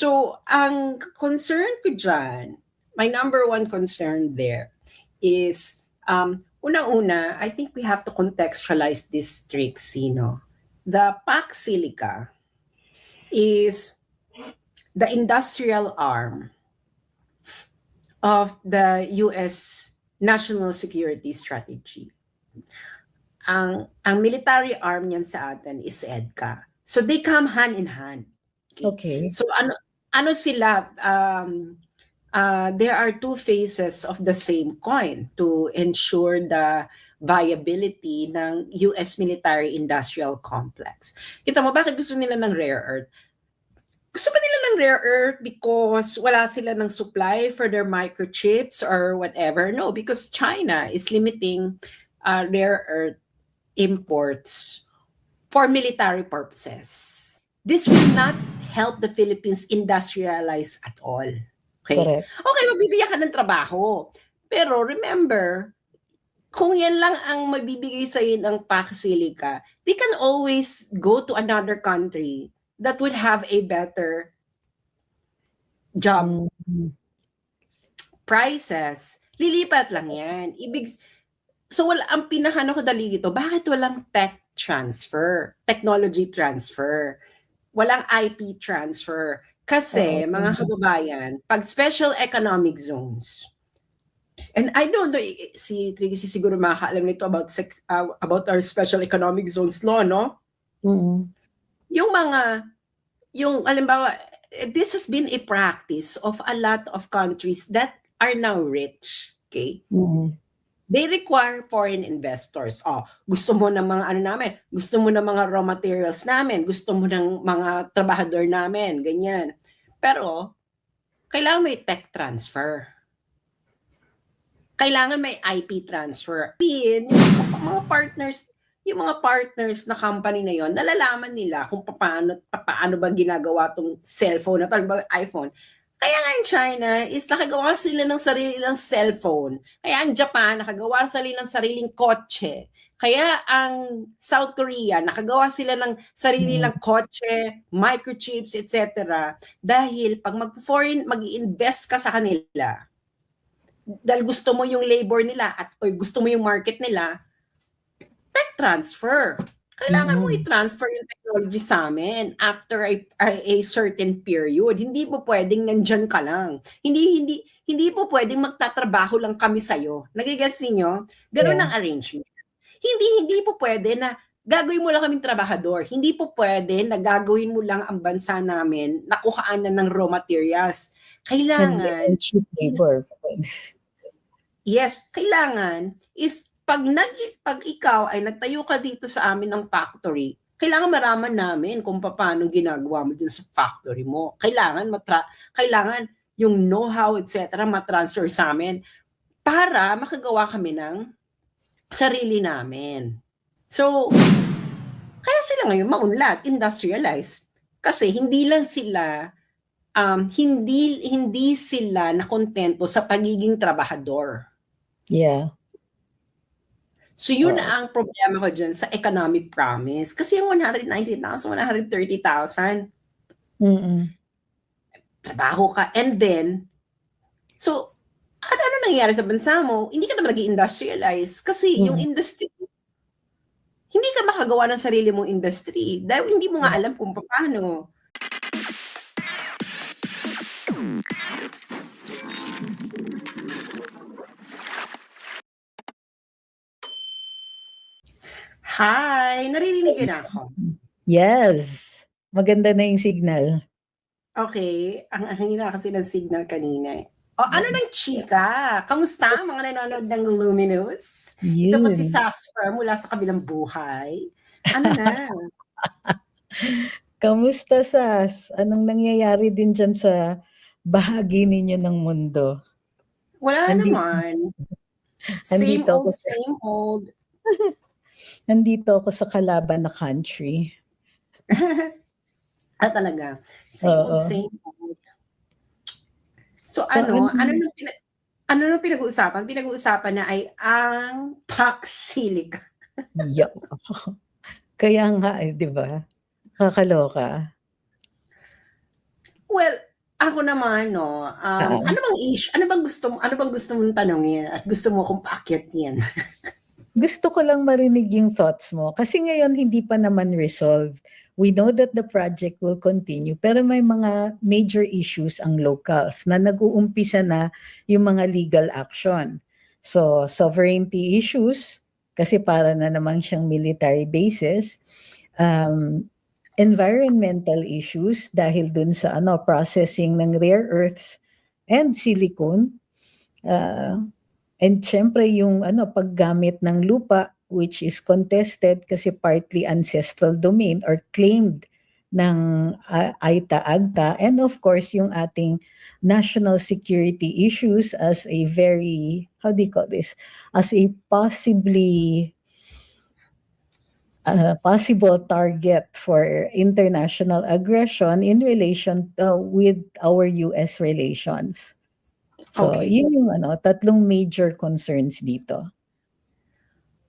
So, ang concern ko dyan, my number one concern there is, unang-una, I think we have to contextualize this, Trixie, no? The PAC Silica is the industrial arm of the US national security strategy. Ang military arm niyan sa atin is EDCA. So they come hand in hand. Okay. So ano sila, there are two faces of the same coin to ensure the viability ng US military industrial complex. Kita mo, bakit gusto nila ng rare earth? Gusto ba nila ng rare earth because wala sila ng supply for their microchips or whatever? No, because China is limiting rare earth imports for military purposes. This will not help the Philippines industrialize at all. Okay? Correct. Okay, magbibigyan ka ng trabaho. Pero remember, kung yan lang ang mabibigay sa'yo ng PAC Silica, they can always go to another country that would have a better job prices. Lilipat lang yan. So ang pinaka-dali dito, bakit walang tech transfer, technology transfer? Walang IP transfer. Kasi, mga kababayan, pag special economic zones, and I don't know, si Trixie siguro makakaalam nito about our special economic zones law, no? Yung alimbawa, this has been a practice of a lot of countries that are now rich, okay? They require foreign investors. Gusto mo ng mga namin, gusto mo ng mga raw materials namin, gusto mo ng mga trabahador namin, ganyan. Pero, kailangan may tech transfer. Kailangan may IP transfer. Yung mga partners na company na yon, nalalaman nila kung paano ba ginagawa tong cellphone na to, iPhone. Kaya nga in China is nakagawa sila ng sarili ng cellphone. Kaya ang Japan nakagawa sila ng sariling kotse. Kaya ang South Korea nakagawa sila ng sarili ng kotse, microchips, etc. Dahil pag mag-invest ka sa kanila, dahil gusto mo yung labor nila o gusto mo yung market nila, tech transfer. Kailangan mo i-transfer yung technology sa amin after a certain period. Hindi po pwedeng nandyan ka lang. Hindi po pwedeng magtatrabaho lang kami sa'yo. Nagigets ninyo? Ganun ang arrangement. Hindi po pwede na gagawin mo lang kaming trabahador. Hindi po pwede na gagawin mo lang ang bansa namin na kuhaanan ng raw materials. Kailangan cheap labor. Yes, kailangan is pag ikaw ay nagtayo ka dito sa amin ng factory, kailangan maraman namin kung paano ginagawa mo dun sa factory mo. Kailangan yung know-how, etc., matransfer sa amin para makagawa kami ng sarili namin. So, kaya sila ngayon maunlad, industrialized. Kasi hindi lang sila, hindi sila nakontento sa pagiging trabahador. Yeah. So yun ang problema ko dyan sa economic promise. Kasi yung 190,000, 130,000, trabaho ka. And then, so, ano nangyayari sa bansa mo? Hindi ka naman nag-industrialize. Kasi yung industry, hindi ka makagawa ng sarili mong industry. Dahil hindi mo nga alam kung paano. Hi! Naririnig yun ako? Yes. Maganda na yung signal. Okay. Ang hina kasi ng signal kanina. Ano ng chika? Kamusta mga nanonood ng Luminous? Ito po si Sasper mula sa kabilang buhay. Ano na? Kamusta, Sas? Anong nangyayari din dyan sa bahagi ninyo ng mundo? Wala naman. Same old. Nandito ako sa kalaban na country. Talaga. Same old. So ano nung pinag-uusapan? Pinag-uusapan na ay ang PAC Silica. Yeah. Kaya nga, di ba? Kakaloka. Well, ako naman, no, Oo. ano bang gusto mong tanongin at gusto mo kong paakyatin? Gusto ko lang marinig yung thoughts mo kasi ngayon hindi pa naman resolved. We know that the project will continue pero may mga major issues ang locals na nag-uumpisa na yung mga legal action. So, sovereignty issues kasi para na naman siyang military bases. Environmental issues dahil dun sa processing ng rare earths and silicon. And syempre yung paggamit ng lupa which is contested kasi partly ancestral domain or claimed ng AITA-AGTA, and of course yung ating national security issues as a very, how do you call this, as a possible target for international aggression in relation with our US relations. So, Okay. yun yung tatlong major concerns dito.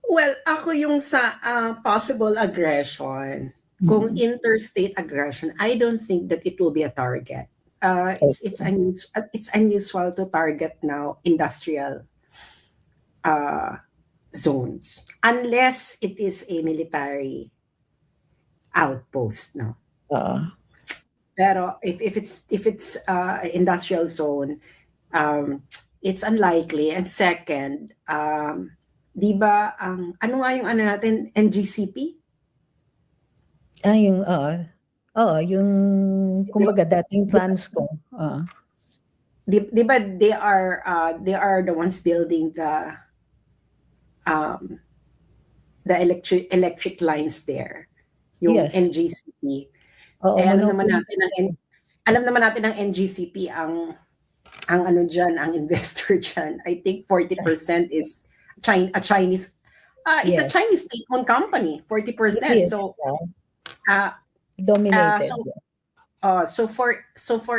Well, ako yung sa possible aggression, kung interstate aggression, I don't think that it will be a target. It's unusual to target now industrial zones unless it is a military outpost, no. Pero if it's industrial zone, it's unlikely. And second, di ba ano nga yung natin, NGCP? Yung kumbaga dating Transcom. Di ba they are the ones building the electric lines there, yung Yes. NGCP. Oo, alam naman natin ang NGCP ang ang investor dyan. I think 40% is a Chinese, it's a Yes. Chinese state-owned company, 40%. So, dominated. So for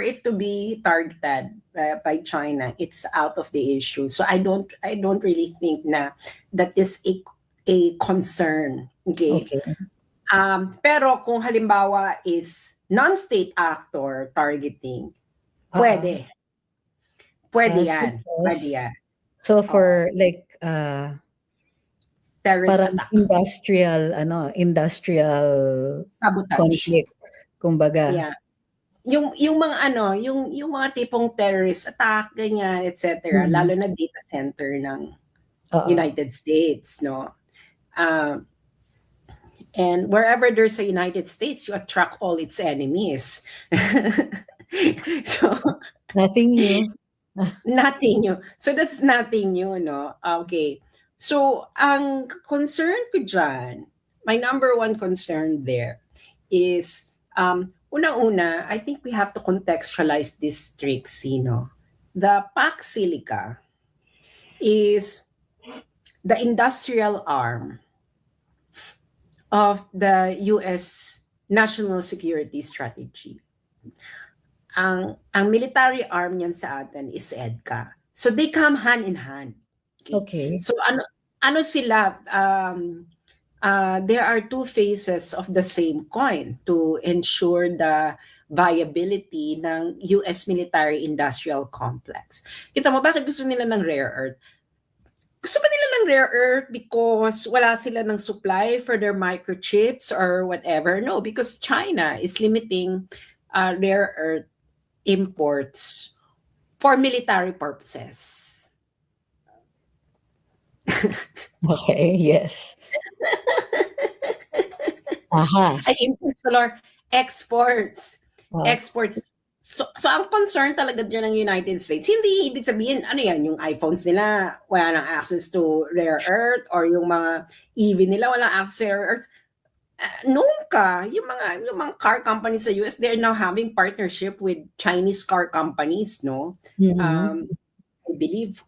it to be targeted by China, it's out of the issue. So I don't really think na that is a concern. Okay. Pero kung halimbawa is non-state actor targeting, pwede. Pwede yan. So for like terrorist parang attack, industrial sabotage, conflicts, kumbaga. Yeah. Yung mga yung mga tipong terrorist attack, ganyan, etc. Lalo na data center ng United States, no. And wherever there's a United States, you attract all its enemies. So nothing new. Nothing new. So that's nothing new, no? Okay. So ang concern ko dyan, my number one concern there is, unang-una, I think we have to contextualize this, Trixie, no? The PAC Silica is the industrial arm of the US national security strategy. Ang military arm niyan sa atin is EDCA. So they come hand in hand. Okay. So ano sila, there are two faces of the same coin to ensure the viability ng US military industrial complex. Kita mo, bakit gusto nila ng rare earth? Gusto ba nila ng rare earth because wala sila ng supply for their microchips or whatever? No, because China is limiting rare earth imports for military purposes. Okay, yes. Ay, imports, solar exports. Exports. So ang concern talaga dyan ng United States, hindi ibig sabihin, ano yan, yung iPhones nila, wala nang access to rare earth, or yung mga EV nila, walang access to rare earth. Nunca, yung mga car companies sa US, they're now having partnership with Chinese car companies, no? I believe,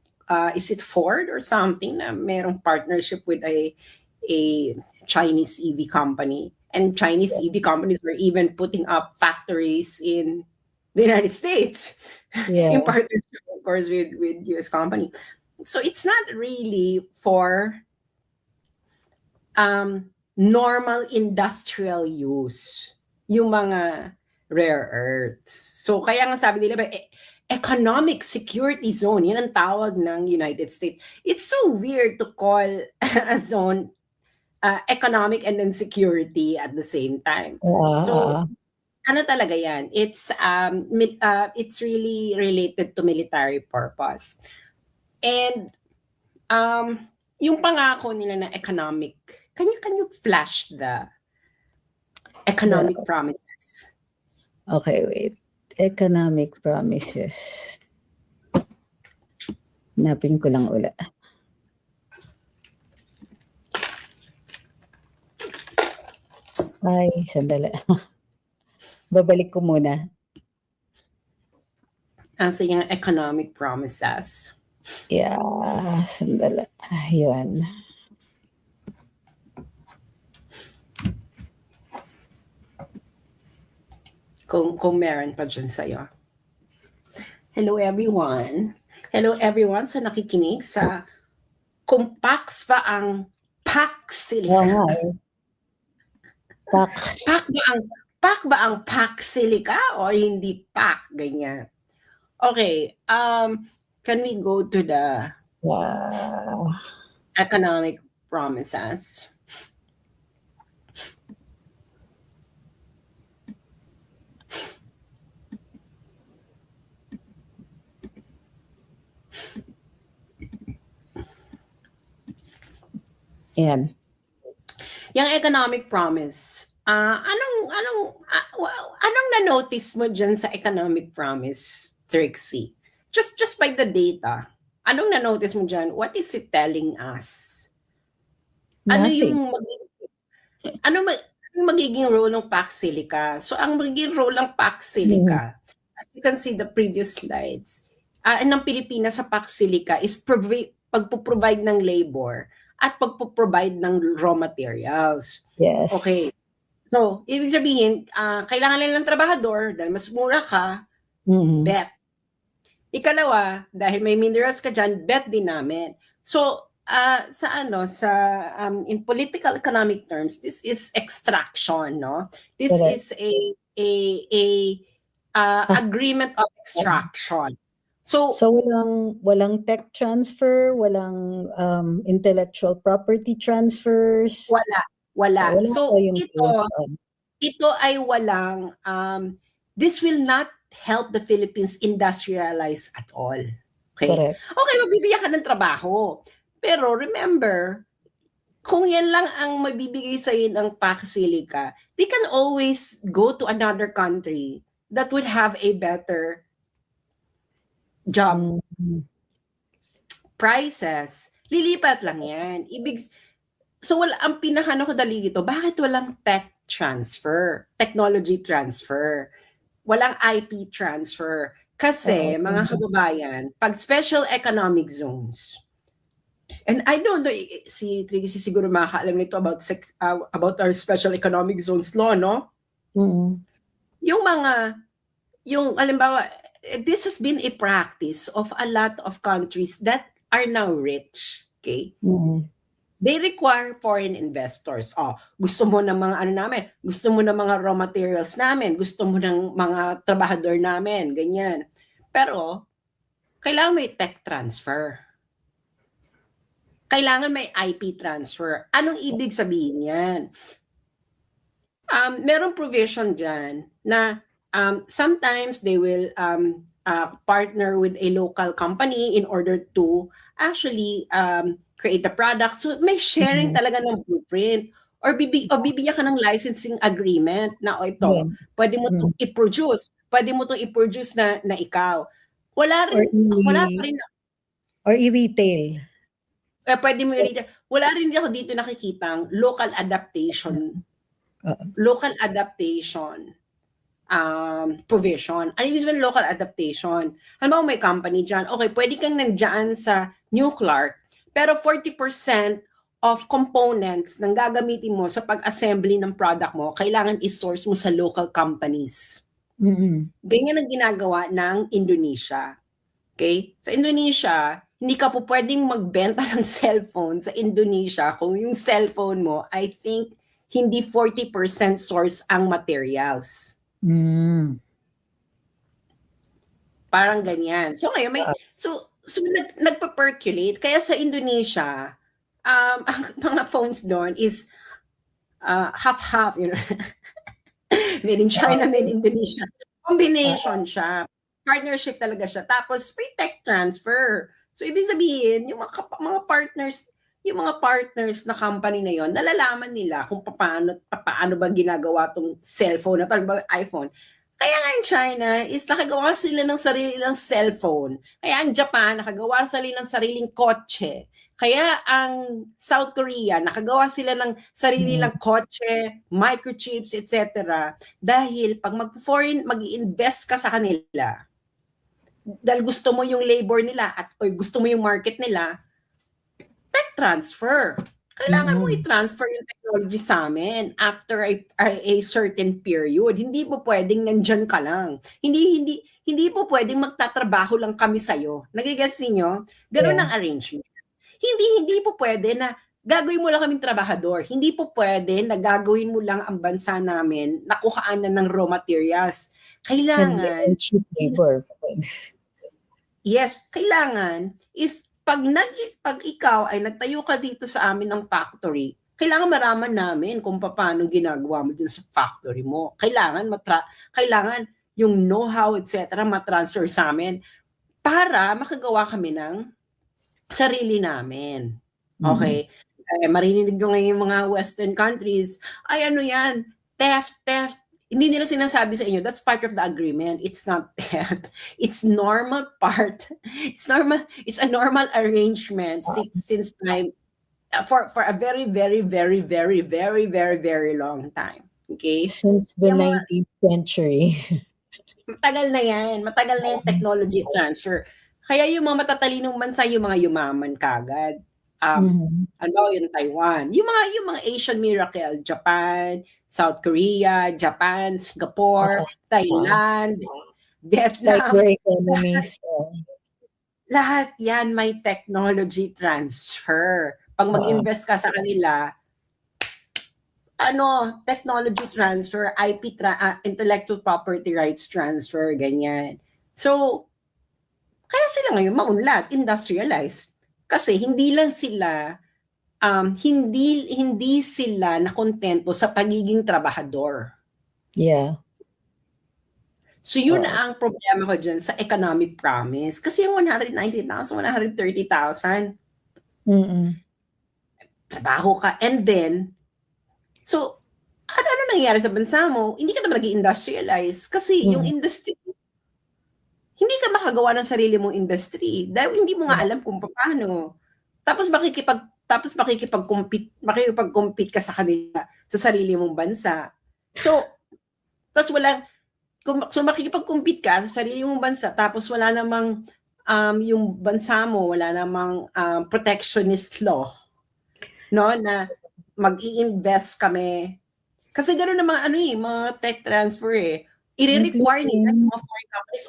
is it Ford or something na merong partnership with a Chinese EV company? And Chinese EV companies were even putting up factories in the United States, in partnership, of course, with US company. So it's not really for normal industrial use, yung mga rare earths. So kaya nga sabi nila, economic security zone, yan ang tawag ng United States. It's so weird to call a zone economic and then security at the same time. So ano talaga yan? It's really related to military purpose. And yung pangako nila na economic, can you flash the economic promises? Okay, wait. Economic promises. Napin ko lang ula. Ay, sandali. Babalik ko muna. Ang yung economic promises. Yeah, sandali. Ayun. Kung meron pa dyan sa'yo. Hello everyone. Hello everyone sa nakikinig sa kung PAX ba ang PAX Silica. PAC ba ang PAX Silica o hindi PAC? Ganyan. Okay. Can we go to the economic promises? Yan. Yung economic promise, anong na-notice mo dyan sa economic promise, Trixie? Just by the data, anong na-notice mo dyan? What is it telling us? Nothing. Ano magiging role ng PAX Silica? So, ang magiging role ng PAX Silica, as you can see the previous slides, ng Pilipinas sa PAX Silica is pagpo-provide ng labor at pagpo-provide ng raw materials. Yes. Okay. So, ibig sabihin, kailangan lang ng trabahador dahil mas mura ka, bet. Ikalawa, dahil may minerals ka dyan, bet din namin. So, in political economic terms, this is extraction, no? This is a agreement of extraction. So walang tech transfer, walang intellectual property transfers. Wala. So ito ay walang this will not help the Philippines industrialize at all. Okay? Correct. Okay, magbibigyan ka ng trabaho. Pero remember, kung yan lang ang mabibigay sa'yo ng PAX Silica, they can always go to another country that would have a better job prices. Lilipat lang yan. So ang pinaka-dali dito, bakit walang technology transfer? Walang IP transfer. Kasi, mga kababayan, pag special economic zones, and I don't know, si Trixie siguro makakaalam nito about our special economic zones law, no? Yung alimbawa, this has been a practice of a lot of countries that are now rich, okay? They require foreign investors. Gusto mo ng mga namin, gusto mo ng mga raw materials namin, gusto mo ng mga trabahador namin, ganyan. Pero, kailangan may tech transfer. Kailangan may IP transfer. Anong ibig sabihin yan? Merong provision dyan na sometimes they will partner with a local company in order to actually create a product. So may sharing talaga ng blueprint. Or bibigyan ka ng licensing agreement na ito, pwede mo itong i-produce. Pwede mo itong i-produce na ikaw. Wala pa rin. Or i-retail. Pwede mo i-retail. Wala rin ako dito nakikitang local adaptation. Local adaptation provision. Ano ibig sabihin local adaptation? Halimbawa may company dyan, okay, pwede kang nandyan sa New Clark, pero 40% of components ng gagamitin mo sa pag-assembly ng product mo, kailangan i-source mo sa local companies. Ganyan ang ginagawa ng Indonesia. Okay? Sa Indonesia, hindi ka po pwedeng magbenta ng cellphone sa Indonesia kung yung cellphone mo, I think, hindi 40% source ang materials. Hmm. Parang ganyan. So ngayon may Oo. nagpa-percolate kaya sa Indonesia, ang mga phones do'n is, half-half, you know, made in China, made in Indonesia. Oo. Combination siya, partnership talaga siya tapos may tech transfer. So ibig sabihin yung mga partners na company na yon nalalaman nila kung papaano ba ginagawa 'tong cellphone na 'to, halimbawa iPhone. Kaya nga yung China is nakagawa sila ng sarili nilang cellphone. Kaya ang Japan nakagawa sila ng sariling kotse. Kaya ang South Korea nakagawa sila ng sarili Mm. nilang kotse, microchips, etc. Dahil 'pag mag-i-invest ka sa kanila, dahil gusto mo yung labor nila or gusto mo yung market nila, tech transfer. Kailangan mo Mm. i-transfer yung technology sa amin after a certain period. Hindi po pwedeng nandyan ka lang. Hindi po pwedeng magtatrabaho lang kami sa'yo. Nagigets ninyo? Ganun Yeah. ang arrangement. Hindi po pwede na gagawin mo lang kaming trabahador. Hindi po pwede na gagawin mo lang ang bansa namin na kuhaanan ng raw materials. And Kailangan cheap is labor. Yes, kailangan is pag ikaw ay nagtayo ka dito sa amin ng factory, kailangan malaman namin kung paano ginagawa mo dun sa factory mo. Kailangan yung know-how, etc., matransfer sa amin para makagawa kami ng sarili namin. Mm. Okay? Marinig nyo ngayon yung mga Western countries, ay ano yan, theft. Hindi nila sinasabi sa inyo, that's part of the agreement. It's not theft. It's normal part. It's a normal arrangement since time for a very, very, very, very, very, very, very long time. Okay? Since the Yung mga 19th century. matagal na yung technology transfer. Kaya yung mga matatalinong bansa, yung mga yumaman kagad. Mhm. Ano, yung Taiwan. Yung mga Asian miracle, Japan, South Korea, Japan, Oo. Singapore, Oo. Thailand, Like their Vietnam, economies. lahat yan may technology transfer. Pag Oo. mag-invest ka sa kanila, technology transfer, intellectual property rights transfer, ganyan. So, kaya sila ngayon maunlad, industrialized. Kasi hindi sila nakontento sa pagiging trabahador. Yeah. So yun Oo. ang problema ko dyan sa economic promise. Kasi yung 190,000, 130,000, Mm. trabaho ka. And then, so, ano nangyayari sa bansa mo? Hindi ka naman nag-industrialize. Kasi yung Mm. industry, hindi ka makagawa ng sarili mong industry. Dahil hindi mo nga Yeah. alam kung paano. Tapos makikipag-compete ka sa kanila sa sarili mong bansa. So, tapos makikipag-compete ka sa sarili mong bansa tapos wala namang yung bansa mo wala namang protectionist law, no, na mag-i-invest kami. Kasi gano'n naman mga tech transfer i-re-require nila yung Including mga foreign companies,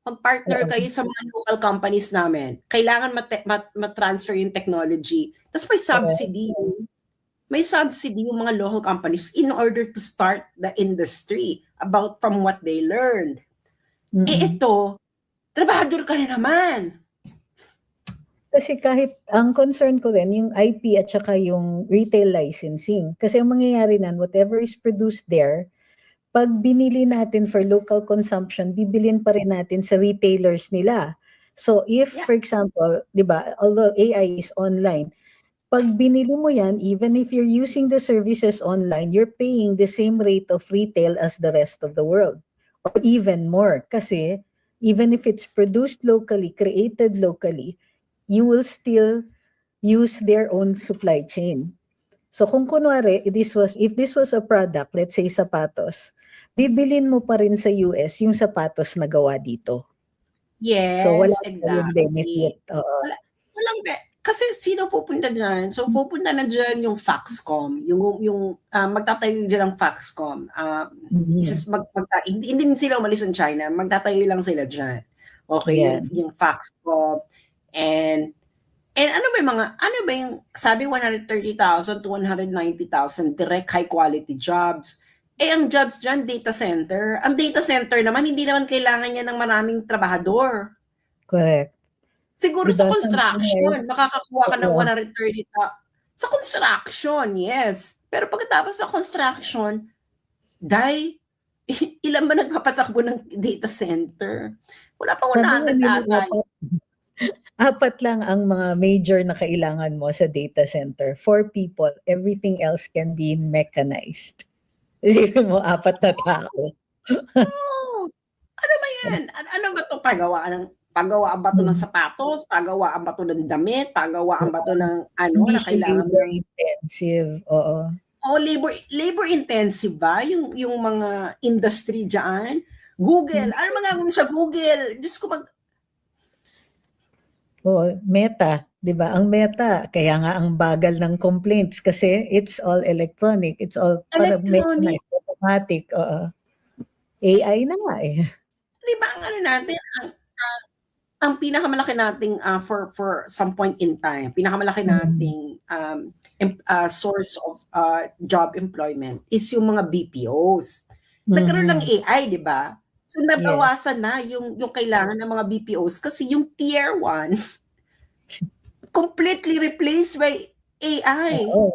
mag-partner oo. kayo sa mga local companies namin. Kailangan ma-transfer yung technology. Tapos Correct. may subsidy yung mga local companies in order to start the industry about from what they learned. Mm. Ito, trabahador ka na naman. Kasi kahit ang concern ko rin yung IP at saka yung retail licensing. Kasi ang mangyayari nan, whatever is produced there, 'pag binili natin for local consumption, bibilhin pa rin natin sa retailers nila. So if, Yeah. for example, 'di ba, although AI is online, 'pag binili mo 'yan, even if you're using the services online, you're paying the same rate of retail as the rest of the world, or even more. Kasi even if it's produced locally, created locally, you will still use their own supply chain. So kung kunwari, if this was a product, let's say sapatos, bibilin mo pa rin sa US yung sapatos na gawa dito. So wala Yes, tayong exactly. benefit, oo. Kasi sino pupunta dyan? So pupunta na dyan yung Foxconn, yung magtatayo dyan ng Foxconn. Mhm. Hindi sila umalis ng China, magtatayo lang sila dyan. Okay, Yeah. yung Foxconn and ano ba yung sabi 130,000 to 190,000 direct high quality jobs. ang jobs dyan, data center. Ang data center naman, hindi naman kailangan niya ng maraming trabahador. Correct. Siguro sa Diba, somewhere, construction, makakakuha ka ng oo. 130 sa construction, yes. Pero pagkatapos sa construction, ilan ba nagpapatakbo ng data center? Wala pa Sabi nga 100 nila ata. apat lang ang mga major na kailangan mo sa data center. 4 people. Everything else can be mechanized. Isipin mo, 4 na tao. Oh, ano ba yan? Ano ba to? Pagawaan ba to ng sapatos? Pagawaan ba to ng damit? Pagawaan ba to ng Hindi na siya kailangan labor ng intensive. Oo. labor intensive ba yung mga industry diyan? Google, ano mga gagawin sa Google? Diyos ko Meta, 'di ba? Ang Meta, kaya nga ang bagal ng complaints kasi it's all electronic. It's all para electronic. mechanized, automatic. Oo. AI na nga eh. Di ba ang natin, ang pinakamalaki nating for some point in time, pinakamalaki nating source of job employment is yung mga BPOs. Nagkaroon ng AI, di ba? So nabawasan na yung kailangan ng mga BPOs kasi yung tier 1 completely replaced by AI. Yung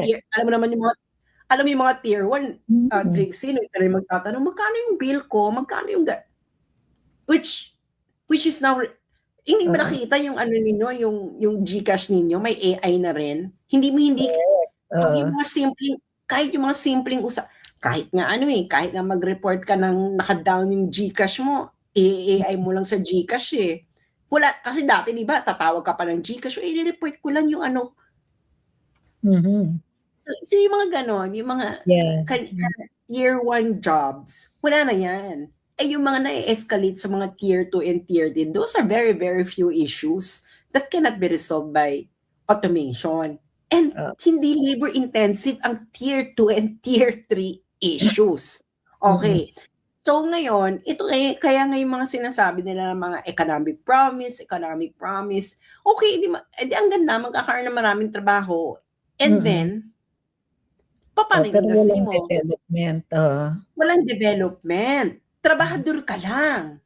tier, alam mo yung mga tier 1, Trixie, ito rin magtatanong, magkano yung bill ko? Magkano yung which is now hindi mo nakita yung ninyo, yung GCash ninyo, may AI na rin. Yung mga simpleng, kahit yung mga simpleng kahit nga mag-report ka ng naka-down yung GCash mo, AI mo lang sa GCash eh. Wala, kasi dati diba, tatawag ka pa ng GCash, i-report ko lang yung So yung mga ganon, yung mga year 1 jobs, wala na yan. Yung mga na-escalate sa mga tier 2 and tier 3, those are very, very few issues that cannot be resolved by automation. And hindi labor-intensive ang tier 2 and tier 3 issues. Okay. So ngayon, ito kaya nga yung mga sinasabi nila ng mga economic promise, okay, edi ang ganda, magkakaroon ng maraming trabaho. And then, paano yung industry mo? Development. Walang development. Trabahador ka lang.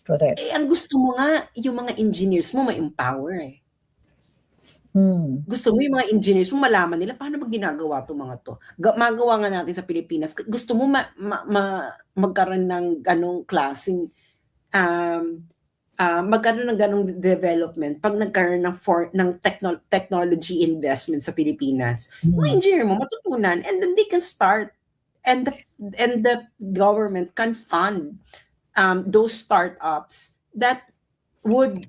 Correct. Ang gusto mo nga, yung mga engineers mo ma-empower eh. Gusto mo yung mga engineers mo malaman nila paano ba ginagawa itong mga to. Magawa nga natin sa Pilipinas. Gusto mo magkaroon ng ganong klaseng magkaroon ng ganong development pag nagkaroon ng technology investment sa Pilipinas. Yung engineer mo matutunan and then they can start and the government can fund those startups that would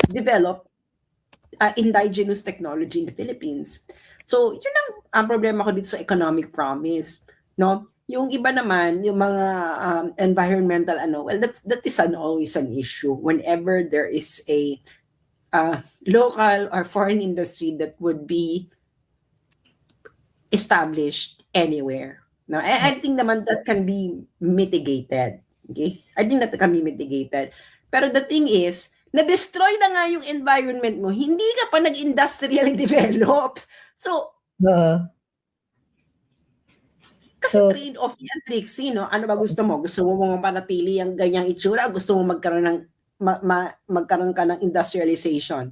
develop indigenous technology in the Philippines. So, yun ang problema ko dito sa economic promise, no? Yung iba naman, yung mga environmental well, that is always an issue whenever there is a local or foreign industry that would be established anywhere. No, I think naman that can be mitigated. Okay? I think that can be mitigated. Pero the thing is, na-destroy na nga yung environment mo, hindi ka pa nag-industrially develop. So, kasi trade-off yan, Trixie, no? Ano ba gusto mo? Gusto mo manatili ang ganyang itsura? Gusto mo magkaroon ka ng industrialization?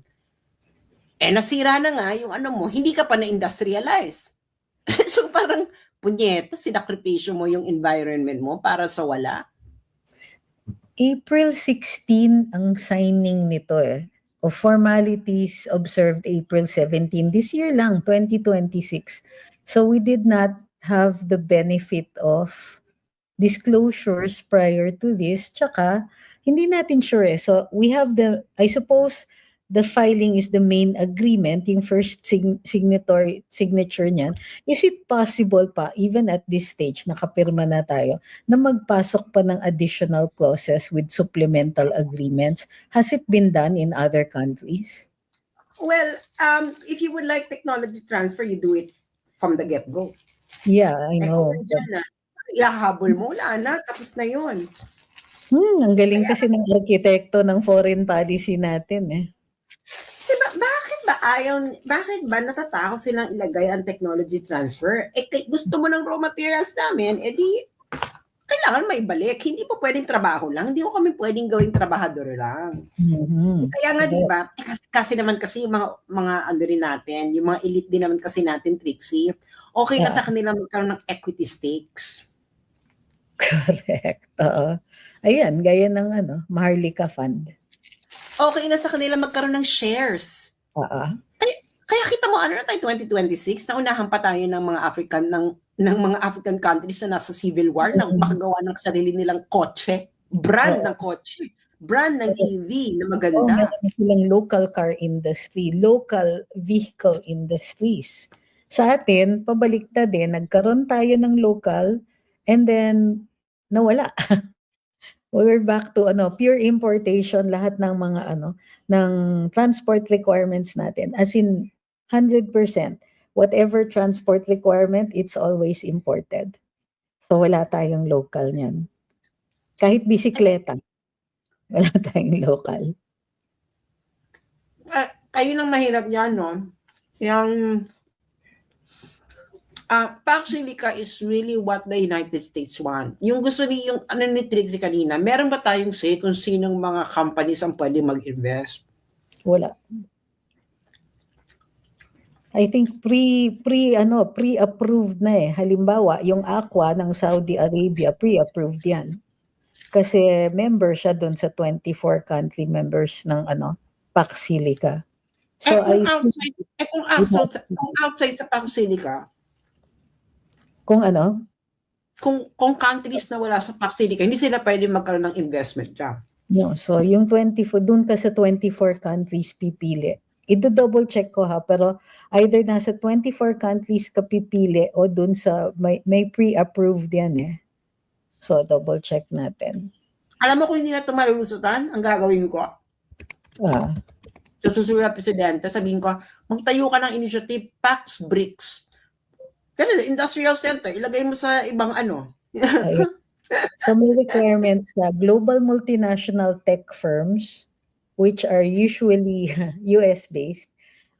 Nasira na nga yung mo, hindi ka pa na-industrialize. So parang, punyeta, sinakripisyo mo yung environment mo para sa wala. April 16 ang signing nito of formalities observed April 17. This year lang, 2026. So we did not have the benefit of disclosures prior to this. Tsaka, hindi natin sure. So we have I suppose, the filing is the main agreement, yung first signature niyan. Is it possible pa, even at this stage, nakapirma na tayo, na magpasok pa ng additional clauses with supplemental agreements? Has it been done in other countries? Well, if you would like technology transfer, you do it from the get-go. Yeah, I know. Ihahabol mo, wala na, tapos na yun. Ang galing kasi ng arkitekto ng foreign policy natin . Diba, bakit ba? bakit ba natatakot silang ilagay ang technology transfer? Gusto mo ng raw materials namin, edi kailangan may balik. Hindi po pwedeng trabaho lang. Hindi ko kami pwedeng gawing trabahador lang. Kaya nga, di ba? Kasi naman kasi yung mga ano rin natin, yung mga elite din naman kasi natin, Trixie, okay na sa kanila magkaroon ng equity stakes. Correct. Ayan, gaya ng Maharlika Fund. Okay na sa kanila magkaroon ng shares. Kaya kita mo, ano na tayo, 2026, naunahan pa tayo ng mga mga African countries na nasa civil war na makagawa ng sarili nilang kotse, brand ng kotse, brand ng EV na maganda. Meron silang local car industry, local vehicle industries. Sa atin, pabaliktad din, nagkaroon tayo ng local and then nawala. We're back to pure importation, lahat ng mga ng transport requirements natin. As in 100%, whatever transport requirement, it's always imported. So wala tayong local niyan. Kahit bisikleta, wala tayong local. Ayun ang mahirap niyan, no? Yung Pax Silica is really what the United States want. Yung gusto ni yung ni Trixie kanina, meron ba tayong say kung sinong mga companies ang pwede mag-invest? Wala. I think pre-approved na eh. Halimbawa, yung Aqua ng Saudi Arabia, pre-approved yan. Kasi member siya doon sa 24 country members ng Pax Silica. So kung outside sa Pax Silica, kung kung countries na wala sa Pax Silica, hindi sila pwede magkaroon ng investment dyan. No, so yung 24, doon ka sa 24 countries pipili. I-double check ko ha, pero either nasa 24 countries ka pipili o doon sa may pre-approved yan eh. So double check natin. Alam mo kung hindi na ito malulusutan, ang gagawin ko. So susunod na presidente, sabihin ko, magtayo ka ng initiative, Pax BRICS. Ganun, industrial center, ilagay mo sa ibang So may requirements ka, global multinational tech firms, which are usually US-based,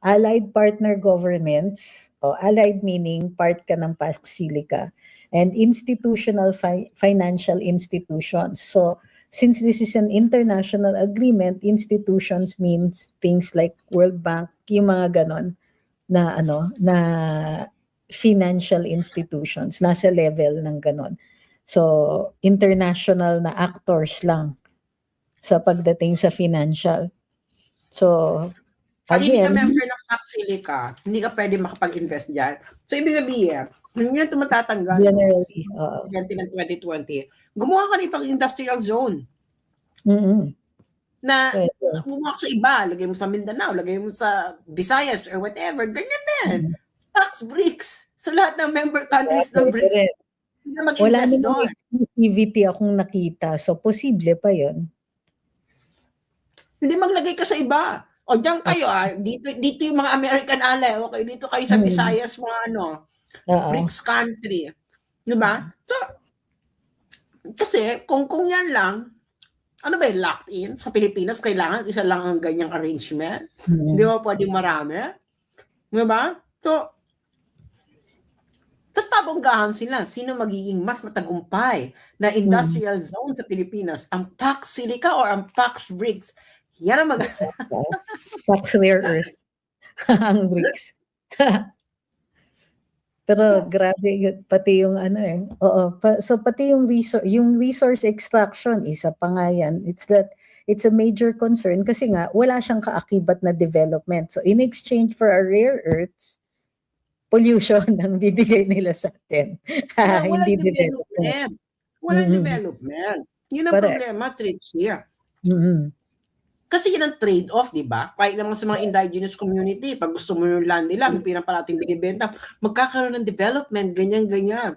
allied partner governments, allied meaning part ka ng Pax Silica, and institutional financial institutions. So since this is an international agreement, institutions means things like World Bank, yung mga ganon na na financial institutions, nasa level ng ganon. So international na actors lang sa pagdating sa financial. So pag hindi ka again, member ng Pax Silica, hindi ka pwede makapag-invest dyan. So ibig sabihin, yun yung tumatatanggal generally, ng 2020, gumawa ka rin pang industrial zone. Na gumawa ka sa iba, lagay mo sa Mindanao, lagay mo sa Visayas or whatever, ganyan din. Pax BRICS. So lahat ng member countries ng BRICS, wala namang exclusivity akong nakita. So posible pa yun. Hindi maglagay ka sa iba. O diyan kayo dito yung mga American ally, okay, dito kayo sa Visayas mga BRICS country. 'Di ba? So kasi kung yan lang, ano ba locked in sa Pilipinas, kailangan isa lang ang ganyang arrangement. Hindi ba pwedeng marami? 'Di ba? So tapos pabonggahan sila, sino magiging mas matagumpay na industrial zone sa Pilipinas? Ang Pax Silica or ang Pax BRICS? Yan ang Pax Rare Earth. Ang BRICS. Pero grabe, pati yung so pati yung resource extraction, isa pa nga yan. It's a major concern kasi nga wala siyang kaakibat na development. So in exchange for our rare earths, pollution ang bibigay nila sa atin. Hindi development. Walang development. Yun ang problema, Trixie. Kasi yun ang trade-off, di ba? Kahit naman sa mga indigenous community, pag gusto mo yung land nila, may pinaparating binibenta, magkakaroon ng development, ganyan-ganyan.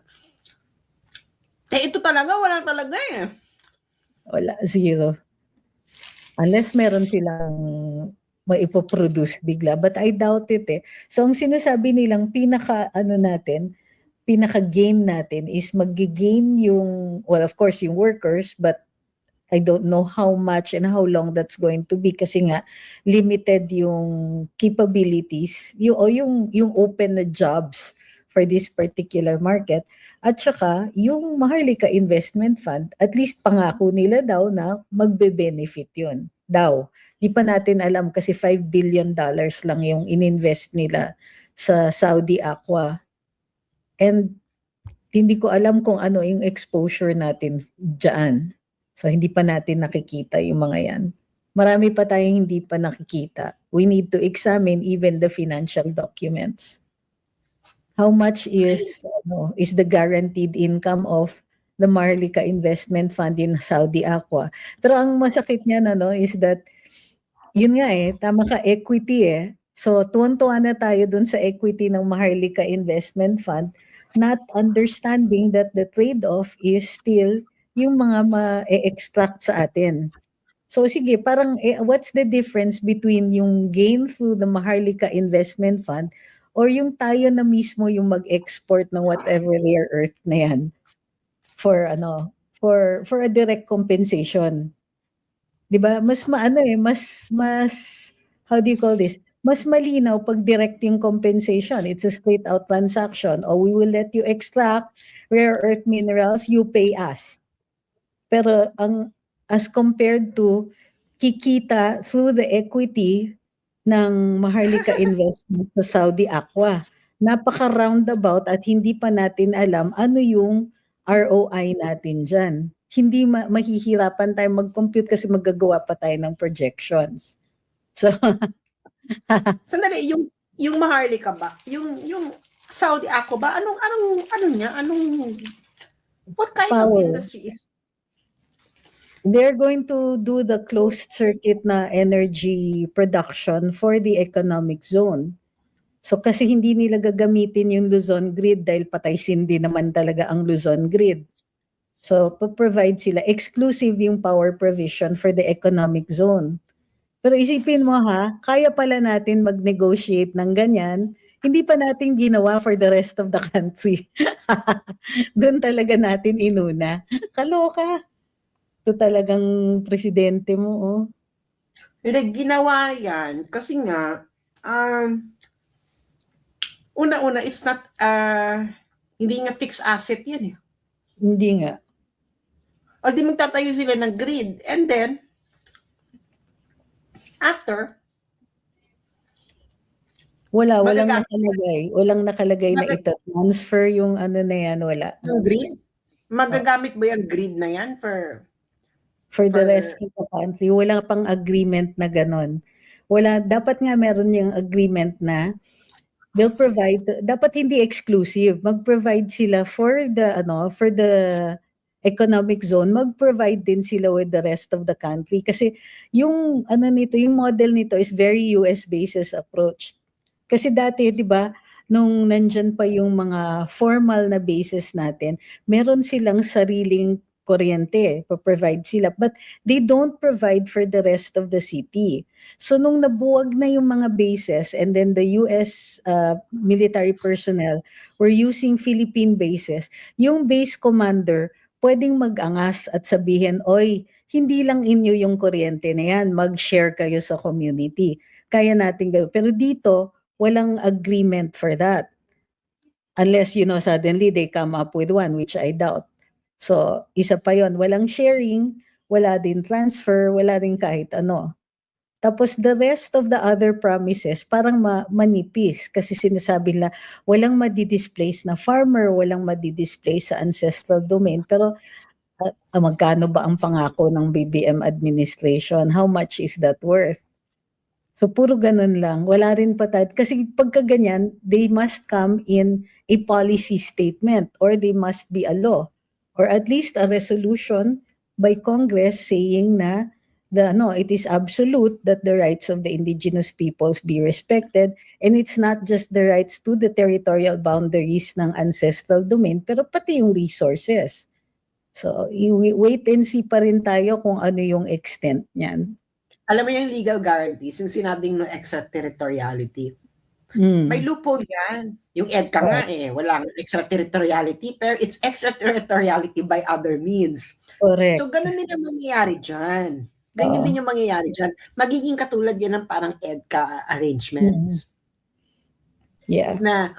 Ito talaga, wala talaga eh. Wala, zero. Unless meron silang maipoproduce bigla. But I doubt it eh. So ang sinasabi nilang pinaka-gain natin is mag-gain yung, well of course yung workers, but I don't know how much and how long that's going to be kasi nga limited yung capabilities, yung open na jobs for this particular market. At saka, yung Maharlika Investment Fund, at least pangako nila daw na magbe-benefit yun. Daw. Di pa natin alam kasi $5 billion lang yung ininvest nila sa Saudi Aqua. And hindi ko alam kung ano yung exposure natin dyan. So, hindi pa natin nakikita yung mga yan. Marami pa tayong hindi pa nakikita. We need to examine even the financial documents. How much is the guaranteed income of the Maharlika Investment Fund in Saudi Aqua? Pero ang masakit niyan is that yun nga tama ka, equity So tuwan-tuwa na tayo dun sa equity ng Maharlika Investment Fund, not understanding that the trade-off is still yung mga ma-extract sa atin. So sige, parang what's the difference between yung gain through the Maharlika Investment Fund or yung tayo na mismo yung mag-export ng whatever rare earth na yan for a direct compensation. 'Di ba? Mas how do you call this? Mas malinaw pag direct yung compensation. It's a straight out transaction. We will let you extract rare earth minerals, you pay us. Pero as compared to kikita through the equity ng Maharlika Investment sa Saudi Aqua, napaka-roundabout at hindi pa natin alam ano yung ROI natin dyan. Hindi mahihirapan tayo mag-compute kasi magagawa pa tayo ng projections. So, Sandali, yung Maharlika ba? Yung Saudi Aqua ba? What kind of power. industry is? They're going to do the closed circuit na energy production for the economic zone. So kasi hindi nila gagamitin yung Luzon grid dahil patay sindi naman talaga ang Luzon grid. So provide sila exclusive yung power provision for the economic zone. Pero isipin mo kaya pala natin mag-negotiate ng ganyan, hindi pa natin ginawa for the rest of the country. Doon talaga natin inuna. Kaloka. Ito talagang presidente mo, Ginawa yan kasi nga, una-una, it's not, hindi nga fixed asset yan Hindi nga. O di magtatayo sila ng grid. And then, after, walang nakalagay na ita-transfer yung na yan, wala. Yung grid? Magagamit ba yung grid na yan for the rest of the country? Wala pang agreement na ganon. Dapat nga meron yung agreement na they'll provide, dapat hindi exclusive, mag-provide sila for the economic zone, mag-provide din sila with the rest of the country. Kasi yung yung model nito is very US basis approach. Kasi dati, di ba, nung nandyan pa yung mga formal na bases natin, meron silang sariling kuryente, provide sila. But they don't provide for the rest of the city. So nung nabuwag na yung mga bases and then the US military personnel were using Philippine bases, yung base commander pwedeng mag-angas at sabihin, oy, hindi lang inyo yung kuryente na yan, mag-share kayo sa community. Kaya natin gawin. Pero dito, walang agreement for that. Unless, suddenly they come up with one, which I doubt. So, isa pa yon, walang sharing, wala din transfer, wala din kahit ano. Tapos the rest of the other promises parang manipis kasi sinasabi nila walang madi-displace na farmer, walang madi-displace sa ancestral domain. Pero magkano ba ang pangako ng BBM administration? How much is that worth? So puro ganun lang. Wala rin pa tayo. Kasi pagka ganyan, they must come in a policy statement or they must be a law or at least a resolution by Congress saying na it is absolute that the rights of the indigenous peoples be respected, and it's not just the rights to the territorial boundaries ng ancestral domain, pero pati yung resources. So, wait and see pa rin tayo kung ano yung extent niyan. Alam mo yung legal guarantees, yung sinabing no extraterritoriality. May Mm. loophole yan. Yung EDCA nga Oo, walang extraterritoriality, pero it's extraterritoriality by other means. So, correct. ganun din ang mangyayari diyan. Ganyan Oo. din yung mangyayari diyan. Magiging katulad yan ng parang EDCA Mm. arrangements Yeah, na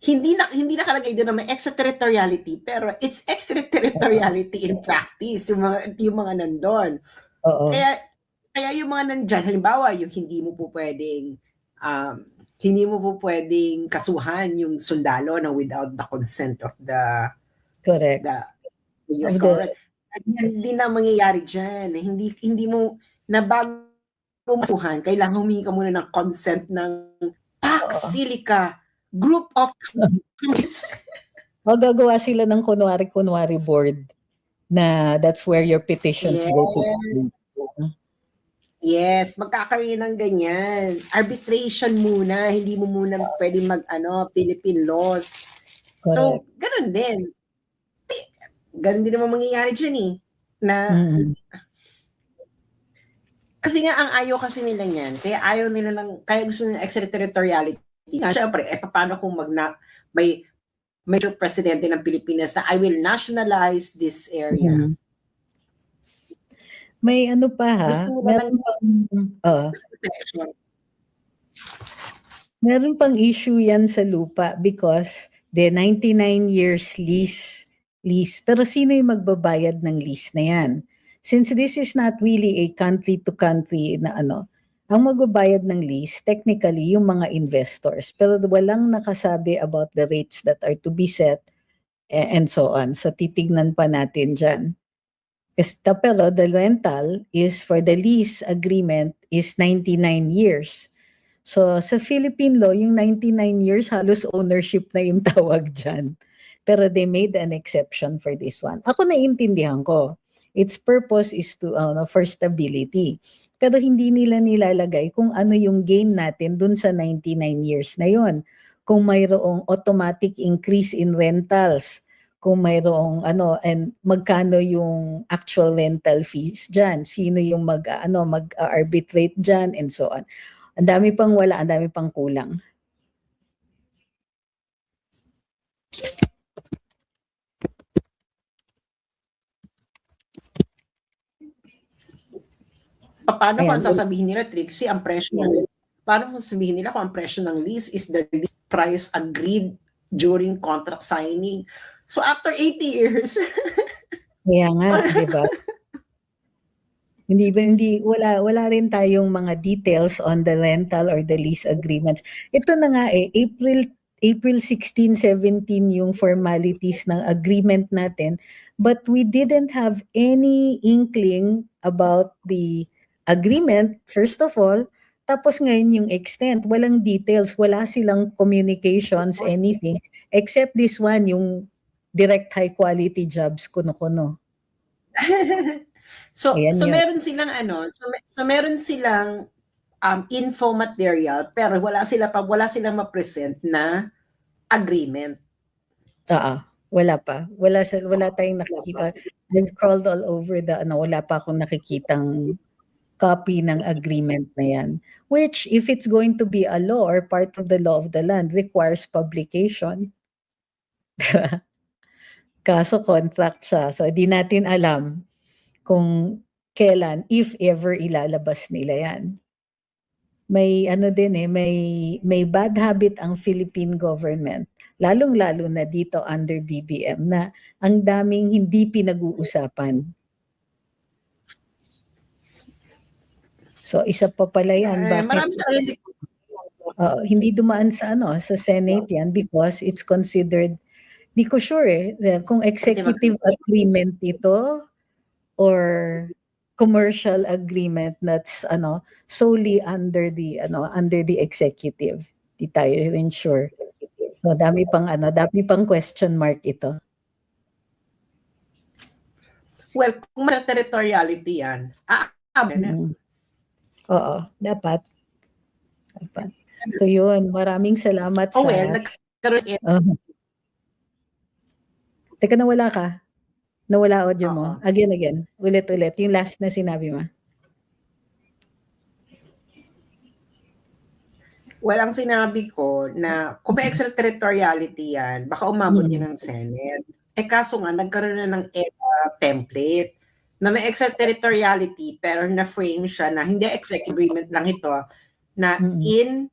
hindi nakalagay doon na may extraterritoriality, pero it's extraterritoriality in practice yung mga nandun. oo, Kaya kaya yung mga nandiyan, halimbawa, yung um, hindi mo po pwedeng kasuhan yung sundalo na without the consent of correct. the US Of the government. Ganyan din ang mangyayari dyan. Hindi mo, na bago mo masuhan, kailangan humingi ka muna ng consent ng Pax Oo. Silica Group of Gagawa sila ng kunwari-kunwari board na that's where your petitions go to. Yes. Yes, magkakaroon ng ganyan. Arbitration muna, hindi mo muna pwede Philippine laws. So, Correct. ganun din. Ganun din naman mangyayari dyan na Mm. kasi nga ang ayaw kasi nila niyan, kaya gusto nila extraterritoriality. Nga, syempre, paano kung may major presidente ng Pilipinas na I will nationalize this area. Mm. May ano pa Gusto nila ng meron pang protection. meron pang issue yan sa lupa because the 99 years lease. Pero sino yung magbabayad ng lease na yan? Since this is not really a country-to-country na ang magbabayad ng lease, technically, yung mga investors. Pero walang nakasabi about the rates that are to be set and so on. So titignan pa natin dyan. Pero the rental is for the lease agreement is 99 years. So sa Philippine law, yung 99 years, halos ownership na yung tawag dyan. Pero they made an exception for this one. Ako naiintindihan ko. Its purpose is to for stability. Pero hindi nila nilalagay kung ano yung gain natin dun sa 99 years na yon. Kung mayroong automatic increase in rentals, kung mayroong and magkano yung actual rental fees dyan, sino yung mag-arbitrate dyan, and so on. Ang dami pang wala, ang dami pang kulang. Paano kung Ayan. sasabihin nila, Trixie, paano kung sabihin nila kung ang presyo ng lease is the lease price agreed during contract signing? So after 80 years, Kaya nga, di ba? Wala rin tayong mga details on the rental or the lease agreements. Ito na nga April 16, 17 yung formalities ng agreement natin, but we didn't have any inkling about the agreement, first of all. Tapos ngayon yung extent, walang details, wala silang communications, anything, except this one, yung direct high quality jobs, kuno-kuno. so Ayan yun. meron silang info material, pero wala silang ma-present na agreement. Wala pa. Wala tayong nakikita. I've crawled all over wala pa akong nakikitang copy ng agreement na yan. Which, if it's going to be a law or part of the law of the land, requires publication. Kaso contract siya. So, di natin alam kung kailan, if ever, ilalabas nila yan. May may bad habit ang Philippine government, lalong-lalo na dito under BBM, na ang daming hindi pinag-uusapan. So isa pa pala yan, bakit hindi dumaan sa Senate yan, because it's considered, di ko sure kung executive agreement ito or commercial agreement that's solely under the executive. Di tayo rin sure. So dami pang question mark ito. Well, kung may territoriality yan, Oo, dapat. So yun, maraming salamat sa Teka, nawala ka. Nawala audio mo. Again. Ulit. Yung last na sinabi mo. walang sinabi ko na kung may extraterritoriality yan, baka umabot yan ng Senate. Kaso nga, nagkaroon na ng template na may extraterritoriality pero na-frame siya na hindi executive agreement lang ito, na in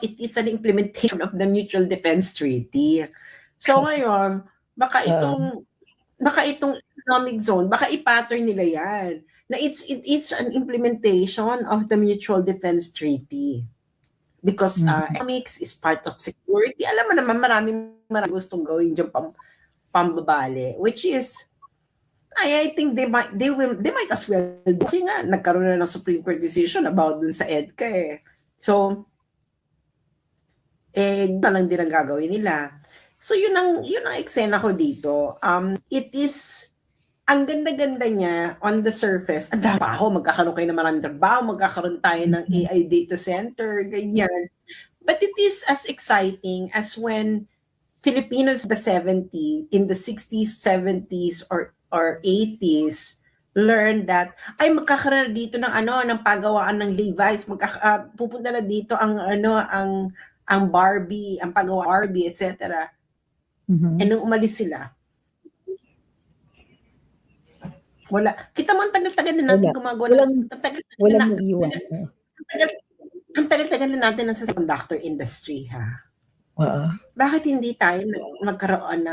it is an implementation of the Mutual Defense Treaty. So ngayon, baka itong economic zone, baka i-pattern nila yan na it's an implementation of the Mutual Defense Treaty. Because economics is part of security. Alam mo naman, marami gustong gawin dyan pambabali, which is I think they might as well, kasi nga nagkaroon na ng Supreme Court decision about dun sa EDCA eh. So na lang din ang gagawin nila. So yun ang eksena ko dito. It is ang ganda-ganda niya on the surface. Ang trabaho, magkakaroon kayo ng maraming trabaho, magkakaroon tayo ng AI data center, ganyan. But it is as exciting as when Filipinos in the 60s, 70s, or 80s learned that magkakaroon dito ng ng pagawaan ng Levi's, pupunta na dito ang Barbie, ang paggawa Barbie, etc. And nung umalis sila, wala. Kita mo, ang tagal-tagal na natin gumagawa. Walang iwan. Ang tagal-tagal na natin nasa semiconductor industry, ha? Bakit hindi tayo magkaroon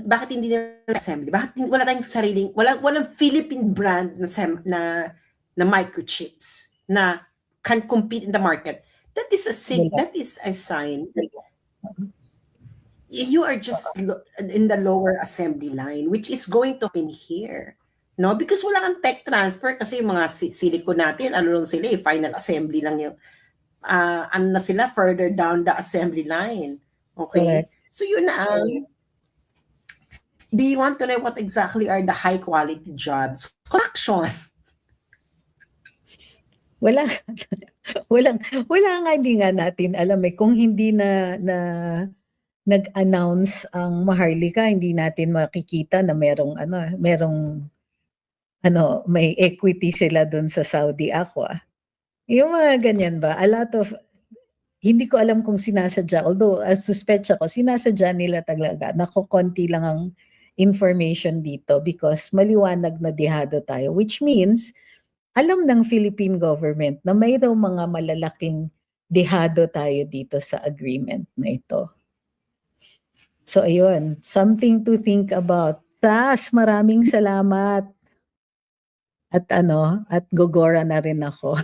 bakit hindi na assembly? Bakit wala tayong sariling, walang Philippine brand na microchips na can compete in the market? That is a sign that you are just in the lower assembly line, which is going to happen here. No? Because wala kang tech transfer kasi yung mga silicon natin, lang sila, final assembly lang yung, na sila, further down the assembly line. Okay? Correct. So yun na do you want to know what exactly are the high quality jobs? Construction. Wala nga, hindi nga natin alam kung hindi na nag-announce ang Maharlika, hindi natin makikita na may equity sila doon sa Saudi Aqua. Yung mga ganyan ba? A lot of, hindi ko alam kung sinasadya, although suspect ako, sinasadya nila talaga. Konti lang ang information dito because maliwanag na dihado tayo, which means alam ng Philippine government na mayroong mga malalaking dihado tayo dito sa agreement na ito. So ayun, something to think about. Tas, maraming salamat. At gogora na rin ako.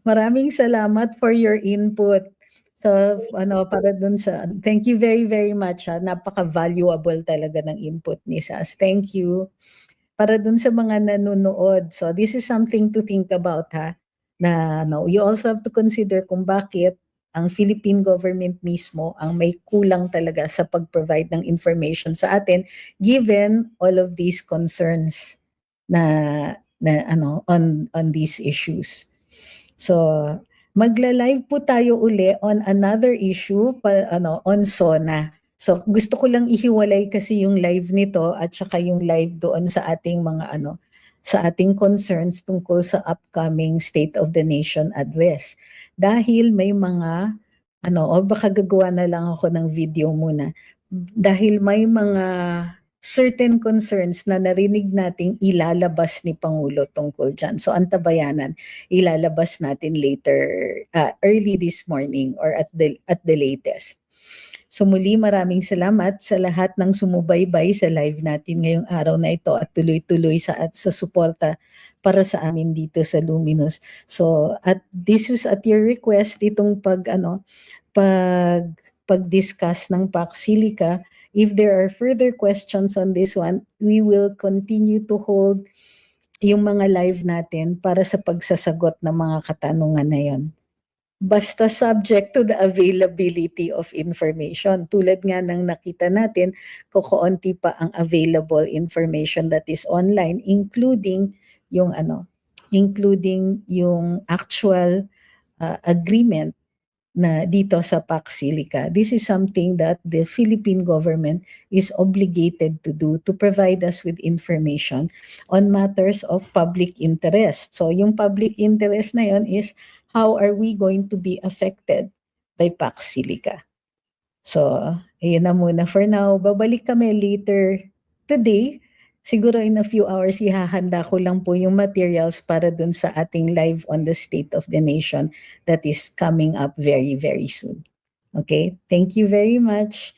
Maraming salamat for your input. So para dun sa, thank you very, very much. Napaka-valuable talaga ng input ni Sas. Thank you. Para dun sa mga nanonood. So this is something to think about, na you also have to consider kung bakit ang Philippine government mismo ang may kulang talaga sa pag-provide ng information sa atin given all of these concerns na on these issues. So magla-live po tayo uli on another issue on SONA. So gusto ko lang ihiwalay kasi yung live nito at saka yung live doon sa ating mga sa ating concerns tungkol sa upcoming State of the Nation address. Dahil may mga baka gagawa na lang ako ng video muna. Dahil may mga certain concerns na narinig nating ilalabas ni Pangulo tungkol dyan. So antabayanan, ilalabas natin later, early this morning or at the latest. So muli maraming salamat sa lahat ng sumubaybay sa live natin ngayong araw na ito at tuloy-tuloy sa suporta para sa amin dito sa Luminous. So this was at your request itong pag-discuss ng Pax Silica. If there are further questions on this one, we will continue to hold yung mga live natin para sa pagsasagot ng mga katanungan na yon. Basta subject to the availability of information. Tulad nga ng nakita natin, kukunti pa ang available information that is online, including yung actual agreement na dito sa Pax Silica. This is something that the Philippine government is obligated to do to provide us with information on matters of public interest. So yung public interest na yon is how are we going to be affected by Pax Silica. So, ayun na muna for now. Babalik kami later today. Siguro in a few hours, ihahanda ko lang po yung materials para dun sa ating live on the State of the Nation that is coming up very, very soon. Okay? Thank you very much.